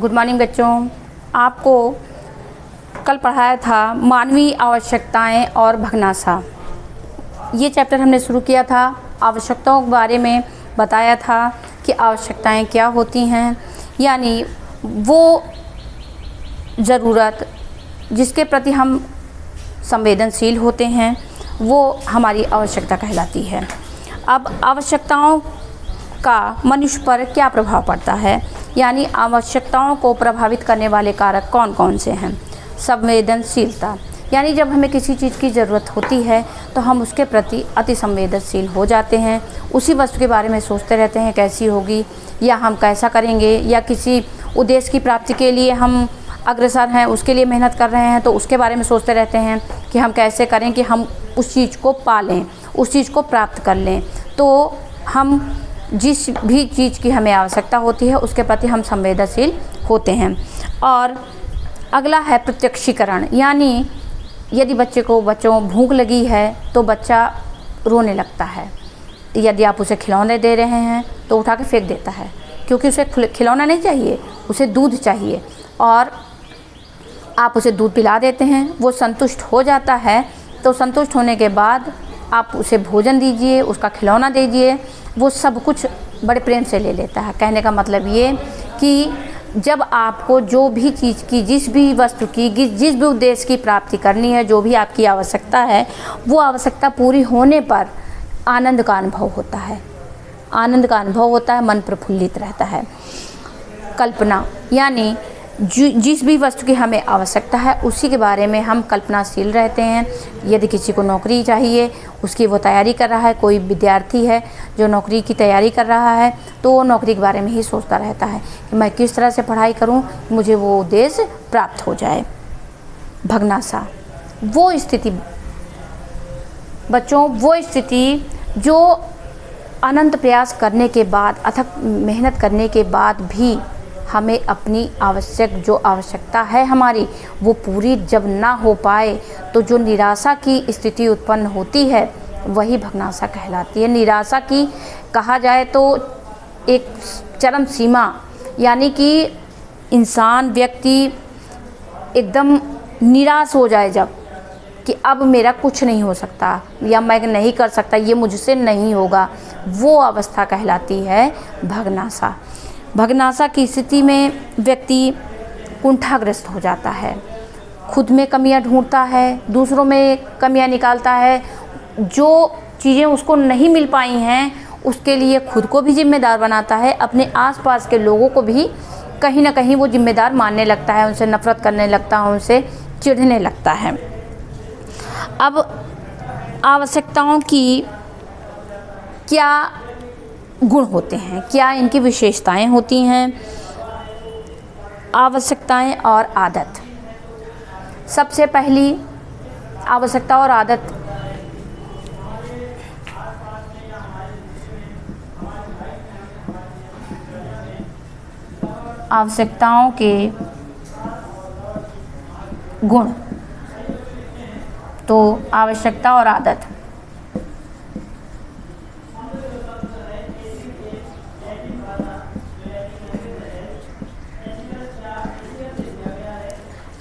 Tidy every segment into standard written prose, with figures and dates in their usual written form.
Good morning बच्चों। आपको कल पढ़ाया था मानवीय आवश्यकताएं और भगनासा। ये चैप्टर हमने शुरू किया था। आवश्यकताओं के बारे में बताया था कि आवश्यकताएं क्या होती हैं, यानी वो ज़रूरत जिसके प्रति हम संवेदनशील होते हैं वो हमारी आवश्यकता कहलाती है। अब आवश्यकताओं का मनुष्य पर क्या प्रभाव पड़ता है, यानी आवश्यकताओं को प्रभावित करने वाले कारक कौन कौन से हैं। संवेदनशीलता, यानी जब हमें किसी चीज़ की ज़रूरत होती है तो हम उसके प्रति अति संवेदनशील हो जाते हैं। उसी वस्तु के बारे में सोचते रहते हैं कैसी होगी या हम कैसा करेंगे, या किसी उद्देश्य की प्राप्ति के लिए हम अग्रसर हैं, उसके लिए मेहनत कर रहे हैं तो उसके बारे में सोचते रहते हैं कि हम कैसे करें कि हम उस चीज़ को पा लें, उस चीज़ को प्राप्त कर लें। तो हम जिस भी चीज़ की हमें आवश्यकता होती है उसके प्रति हम संवेदनशील होते हैं। और अगला है प्रत्यक्षीकरण, यानी यदि बच्चों भूख लगी है तो बच्चा रोने लगता है। यदि आप उसे खिलौने दे रहे हैं तो उठा के फेंक देता है, क्योंकि उसे खिलौना नहीं चाहिए, उसे दूध चाहिए। और आप उसे दूध पिला देते हैं, वो संतुष्ट हो जाता है। तो संतुष्ट होने के बाद आप उसे भोजन दीजिए, उसका खिलौना दीजिए, वो सब कुछ बड़े प्रेम से ले लेता है। कहने का मतलब ये कि जब आपको जो भी चीज़ की, जिस भी वस्तु की, जिस भी उद्देश्य की प्राप्ति करनी है, जो भी आपकी आवश्यकता है, वो आवश्यकता पूरी होने पर आनंद का अनुभव होता है। आनंद का अनुभव होता है, मन प्रफुल्लित रहता है। कल्पना, यानी जिस भी वस्तु की हमें आवश्यकता है उसी के बारे में हम कल्पनाशील रहते हैं। यदि किसी को नौकरी चाहिए, उसकी वो तैयारी कर रहा है, कोई विद्यार्थी है जो नौकरी की तैयारी कर रहा है तो वो नौकरी के बारे में ही सोचता रहता है कि मैं किस तरह से पढ़ाई करूं, मुझे वो उद्देश्य प्राप्त हो जाए। भगनासा, वो स्थिति बच्चों, वो स्थिति जो अनंत प्रयास करने के बाद, अथक मेहनत करने के बाद भी हमें अपनी जो आवश्यकता है हमारी वो पूरी जब ना हो पाए तो जो निराशा की स्थिति उत्पन्न होती है वही भगनासा कहलाती है। निराशा की कहा जाए तो एक चरम सीमा, यानी कि इंसान, व्यक्ति एकदम निराश हो जाए जब कि अब मेरा कुछ नहीं हो सकता या मैं नहीं कर सकता, ये मुझसे नहीं होगा, वो अवस्था कहलाती है भगनासा। भगनासा की स्थिति में व्यक्ति कुंठाग्रस्त हो जाता है, खुद में कमियां ढूंढता है, दूसरों में कमियां निकालता है। जो चीज़ें उसको नहीं मिल पाई हैं उसके लिए खुद को भी जिम्मेदार बनाता है, अपने आसपास के लोगों को भी कहीं ना कहीं वो जिम्मेदार मानने लगता है, उनसे नफरत करने लगता है, उनसे चिढ़ने लगता है। अब आवश्यकताओं की क्या गुण होते हैं, क्या इनकी विशेषताएं होती हैं। आवश्यकताएं और आदत। सबसे पहली आवश्यकता और आदत। आवश्यकताओं के गुण, तो आवश्यकता और आदत।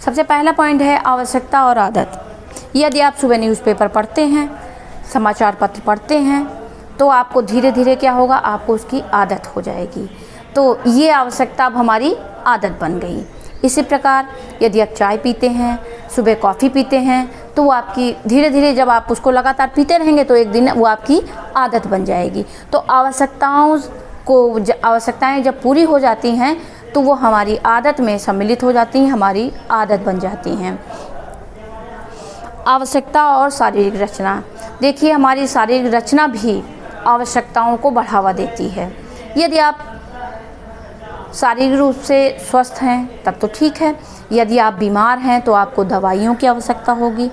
सबसे पहला पॉइंट है आवश्यकता और आदत। यदि आप सुबह न्यूज़पेपर पढ़ते हैं, समाचार पत्र पढ़ते हैं तो आपको धीरे धीरे क्या होगा, आपको उसकी आदत हो जाएगी। तो ये आवश्यकता अब हमारी आदत बन गई। इसी प्रकार यदि आप चाय पीते हैं, सुबह कॉफ़ी पीते हैं तो वो आपकी धीरे धीरे, जब आप उसको लगातार पीते रहेंगे तो एक दिन वो आपकी आदत बन जाएगी। तो आवश्यकताएं जब पूरी हो जाती हैं तो वो हमारी आदत में सम्मिलित हो जाती हैं, हमारी आदत बन जाती हैं। आवश्यकता और शारीरिक रचना। देखिए, हमारी शारीरिक रचना भी आवश्यकताओं को बढ़ावा देती है। यदि आप शारीरिक रूप से स्वस्थ हैं तब तो ठीक है, यदि आप बीमार हैं तो आपको दवाइयों की आवश्यकता होगी।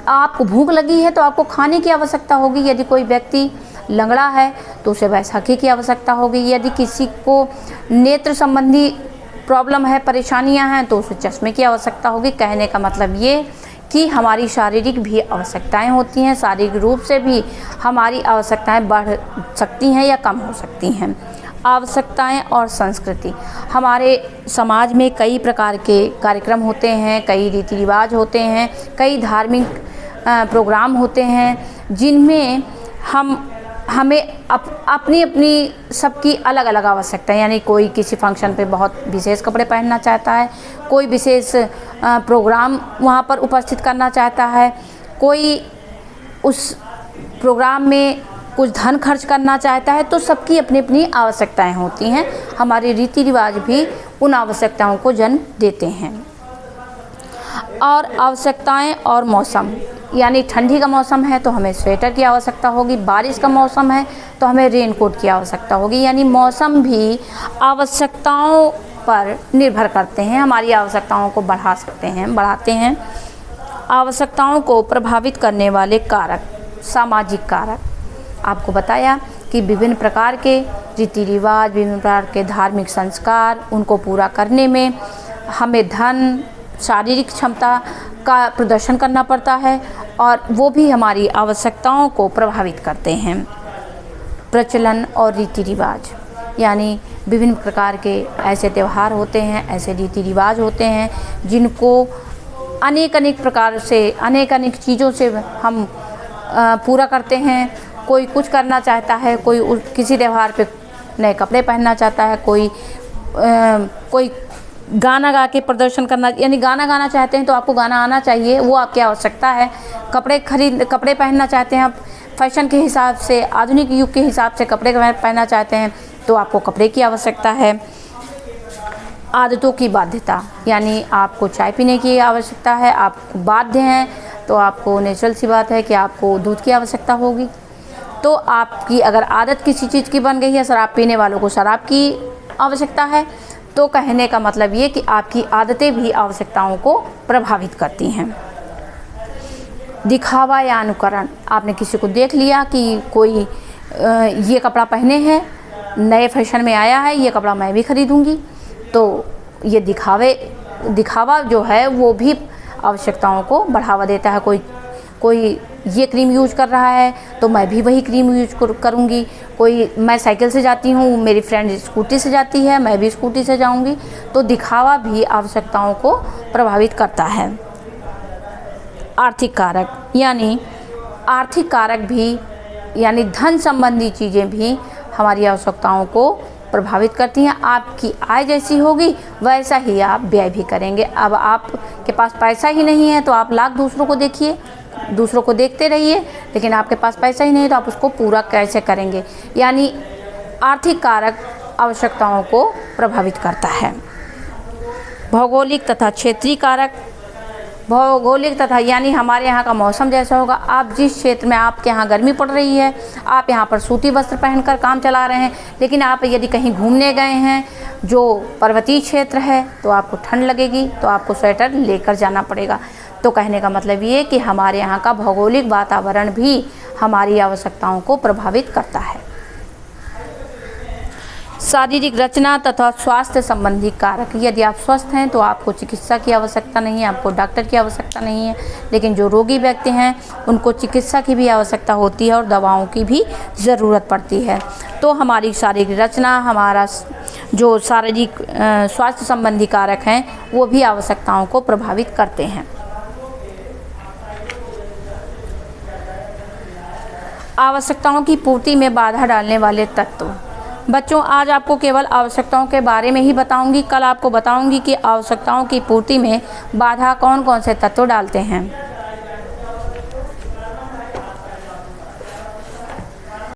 आपको भूख लगी है तो आपको खाने की आवश्यकता होगी। यदि कोई व्यक्ति लंगड़ा है तो उसे बैसाखी की आवश्यकता होगी। यदि किसी को नेत्र संबंधी प्रॉब्लम है, परेशानियां हैं, तो उसे चश्मे की आवश्यकता होगी। कहने का मतलब ये कि हमारी शारीरिक भी आवश्यकताएं होती हैं, शारीरिक रूप से भी हमारी आवश्यकताएं बढ़ सकती हैं या कम हो सकती हैं। आवश्यकताएं और संस्कृति। हमारे समाज में कई प्रकार के कार्यक्रम होते हैं, कई रीति रिवाज होते हैं, कई धार्मिक प्रोग्राम होते हैं जिनमें हमें अपनी अपनी सबकी अलग अलग आवश्यकता है। यानी कोई किसी फंक्शन पे बहुत विशेष कपड़े पहनना चाहता है, कोई विशेष प्रोग्राम वहाँ पर उपस्थित करना चाहता है, कोई उस प्रोग्राम में कुछ धन खर्च करना चाहता है। तो सबकी अपनी अपनी आवश्यकताएं होती हैं। हमारे रीति रिवाज भी उन आवश्यकताओं को जन्म देते हैं। और आवश्यकताएं और मौसम, यानी ठंडी का मौसम है तो हमें स्वेटर की आवश्यकता होगी, बारिश का मौसम है तो हमें रेनकोट की आवश्यकता होगी। यानी मौसम भी आवश्यकताओं पर निर्भर करते हैं, हमारी आवश्यकताओं को बढ़ाते हैं। आवश्यकताओं को प्रभावित करने वाले कारक, सामाजिक कारक, आपको बताया कि विभिन्न प्रकार के रीति रिवाज, विभिन्न प्रकार के धार्मिक संस्कार, उनको पूरा करने में हमें धन, शारीरिक क्षमता का प्रदर्शन करना पड़ता है और वो भी हमारी आवश्यकताओं को प्रभावित करते हैं। प्रचलन और रीति रिवाज, यानी विभिन्न प्रकार के ऐसे त्यौहार होते हैं, ऐसे रीति रिवाज होते हैं जिनको अनेक प्रकार से, अनेक चीज़ों से हम पूरा करते हैं। कोई कुछ करना चाहता है, कोई किसी त्यौहार पे नए कपड़े पहनना चाहता है, कोई गाना गा के प्रदर्शन करना, यानी गाना गाना चाहते हैं तो आपको गाना आना चाहिए, वो आपकी आवश्यकता है। कपड़े पहनना चाहते हैं आप फैशन के हिसाब से, आधुनिक युग के हिसाब से कपड़े पहनना चाहते हैं तो आपको कपड़े की आवश्यकता है। आदतों की बाध्यता, यानी आपको चाय पीने की आवश्यकता है, आप बाध्य हैं तो आपको नेचुरल सी बात है कि आपको दूध की आवश्यकता होगी। तो आपकी अगर आदत किसी चीज़ की बन गई है, शराब पीने वालों को शराब की आवश्यकता है, तो कहने का मतलब ये कि आपकी आदतें भी आवश्यकताओं को प्रभावित करती हैं। दिखावा या अनुकरण, आपने किसी को देख लिया कि कोई ये कपड़ा पहने हैं, नए फैशन में आया है, ये कपड़ा मैं भी खरीदूंगी, तो ये दिखावा जो है वो भी आवश्यकताओं को बढ़ावा देता है। कोई ये क्रीम यूज कर रहा है तो मैं भी वही क्रीम यूज करूँगी। मैं साइकिल से जाती हूँ, मेरी फ्रेंड स्कूटी से जाती है, मैं भी स्कूटी से जाऊँगी। तो दिखावा भी आवश्यकताओं को प्रभावित करता है। आर्थिक कारक, यानी आर्थिक कारक भी, यानी धन संबंधी चीज़ें भी हमारी आवश्यकताओं को प्रभावित करती हैं। आपकी आय जैसी होगी वैसा ही आप व्यय भी करेंगे। अब आपके पास पैसा ही नहीं है तो आप लाख दूसरों को देखिए, दूसरों को देखते रहिए, लेकिन आपके पास पैसा ही नहीं तो आप उसको पूरा कैसे करेंगे। यानी आर्थिक कारक आवश्यकताओं को प्रभावित करता है। भौगोलिक तथा क्षेत्रीय कारक, भौगोलिक तथा यानी हमारे यहाँ का मौसम जैसा होगा। आप जिस क्षेत्र में, आपके यहाँ गर्मी पड़ रही है, आप यहाँ पर सूती वस्त्र पहनकर काम चला रहे हैं, लेकिन आप यदि कहीं घूमने गए हैं जो पर्वतीय क्षेत्र है तो आपको ठंड लगेगी, तो आपको स्वेटर लेकर जाना पड़ेगा। तो कहने का मतलब ये कि हमारे यहाँ का भौगोलिक वातावरण भी हमारी आवश्यकताओं को प्रभावित करता है। शारीरिक रचना तथा स्वास्थ्य संबंधी कारक, यदि आप स्वस्थ हैं तो आपको चिकित्सा की आवश्यकता नहीं है, आपको डॉक्टर की आवश्यकता नहीं है, लेकिन जो रोगी व्यक्ति हैं उनको चिकित्सा की भी आवश्यकता होती है और दवाओं की भी ज़रूरत पड़ती है। तो हमारी शारीरिक रचना, हमारा जो शारीरिक स्वास्थ्य संबंधी कारक हैं वो भी आवश्यकताओं को प्रभावित करते हैं। आवश्यकताओं की पूर्ति में बाधा डालने वाले तत्व। बच्चों, आज आपको केवल आवश्यकताओं के बारे में ही बताऊंगी। कल आपको बताऊंगी कि आवश्यकताओं की पूर्ति में बाधा कौन कौन से तत्व डालते हैं।